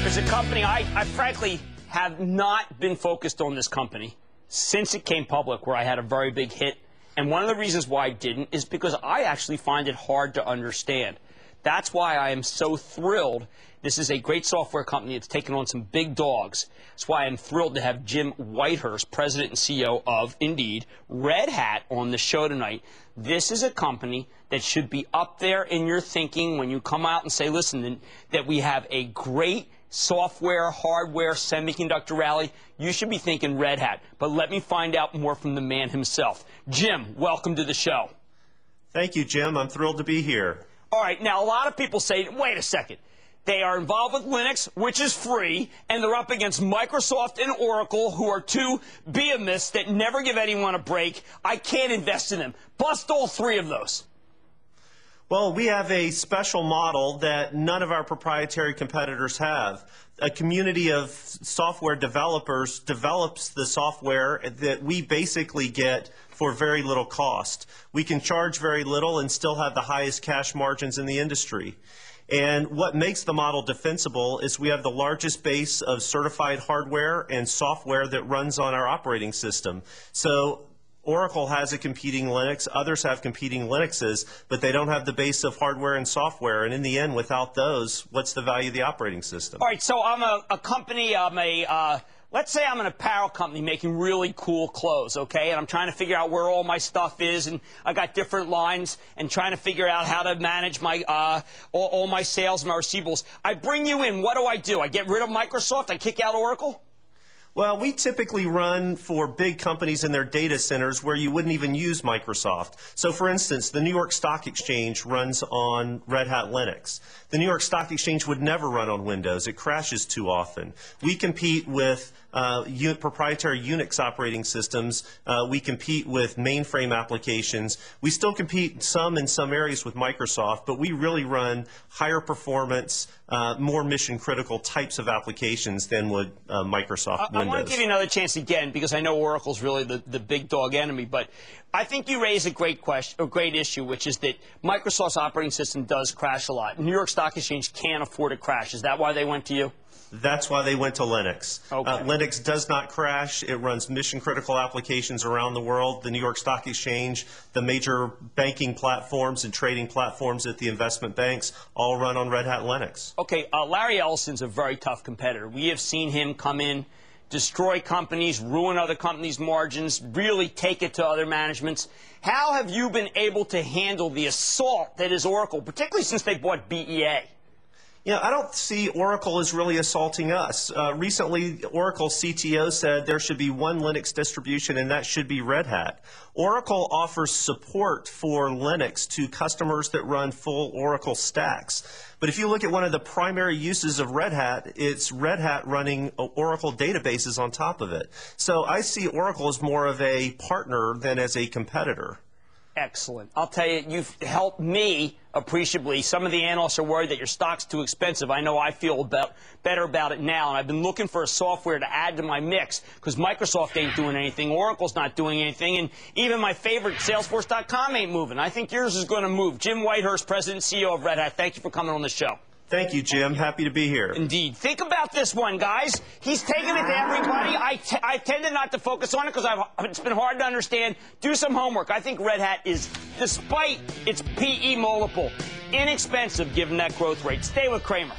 is a company I frankly have not been focused on this company since it came public, where I had a very big hit. And one of the reasons why I didn't is because I actually find it hard to understand. That's why I am so thrilled. This is a great software company. It's taken on some big dogs. That's why I'm thrilled to have Jim Whitehurst, President and CEO of, indeed, Red Hat, on the show tonight. This is a company that should be up there in your thinking when you come out and say, listen, that we have a great software, hardware, semiconductor rally. You should be thinking Red Hat. But let me find out more from the man himself. Jim, welcome to the show. Thank you, Jim. I'm thrilled to be here. All right, now a lot of people say, wait a second. They are involved with Linux, which is free, and they're up against Microsoft and Oracle, who are two behemoths that never give anyone a break. I can't invest in them. Bust all three of those. Well, we have a special model that none of our proprietary competitors have. A community of software developers develops the software that we basically get for very little cost. We can charge very little and still have the highest cash margins in the industry. And what makes the model defensible is we have the largest base of certified hardware and software that runs on our operating system. So Oracle has a competing Linux, others have competing Linuxes, but they don't have the base of hardware and software. And in the end, without those, what's the value of the operating system? All right, so I'm a company, let's say I'm an apparel company making really cool clothes, okay? And I'm trying to figure out where all my stuff is, and I got different lines, and trying to figure out how to manage my all my sales and my receivables. I bring you in. What do? I get rid of Microsoft? I kick out Oracle? Well, we typically run for big companies in their data centers where you wouldn't even use Microsoft. So, for instance, the New York Stock Exchange runs on Red Hat Linux. The New York Stock Exchange would never run on Windows. It crashes too often. We compete with proprietary Unix operating systems. We compete with mainframe applications. We still compete in some areas with Microsoft, but we really run higher performance, more mission-critical types of applications than would Microsoft Windows. I want to give you another chance again, because I know Oracle's really the big dog enemy, but I think you raise a great issue, which is that Microsoft's operating system does crash a lot. New York Stock Exchange can't afford a crash. Is that why they went to you? That's why they went to Linux. Okay. Linux does not crash. It runs mission-critical applications around the world. The New York Stock Exchange, the major banking platforms and trading platforms at the investment banks all run on Red Hat Linux. Okay, Larry Ellison's a very tough competitor. We have seen him come in, destroy companies, ruin other companies' margins, really take it to other managements. How have you been able to handle the assault that is Oracle, particularly since they bought BEA? Yeah, I don't see Oracle as really assaulting us. Recently, Oracle's CTO said there should be one Linux distribution, and that should be Red Hat. Oracle offers support for Linux to customers that run full Oracle stacks. But if you look at one of the primary uses of Red Hat, it's Red Hat running Oracle databases on top of it. So I see Oracle as more of a partner than as a competitor. Excellent. I'll tell you, you've helped me appreciably. Some of the analysts are worried that your stock's too expensive. I know I feel better about it now, and I've been looking for a software to add to my mix because Microsoft ain't doing anything, Oracle's not doing anything, and even my favorite Salesforce.com ain't moving. I think yours is going to move. Jim Whitehurst, President and CEO of Red Hat, thank you for coming on the show. Thank you, Jim. Happy to be here. Indeed. Think about this one, guys. He's taking it to everybody. I tended not to focus on it because it's been hard to understand. Do some homework. I think Red Hat is, despite its PE multiple, inexpensive given that growth rate. Stay with Cramer.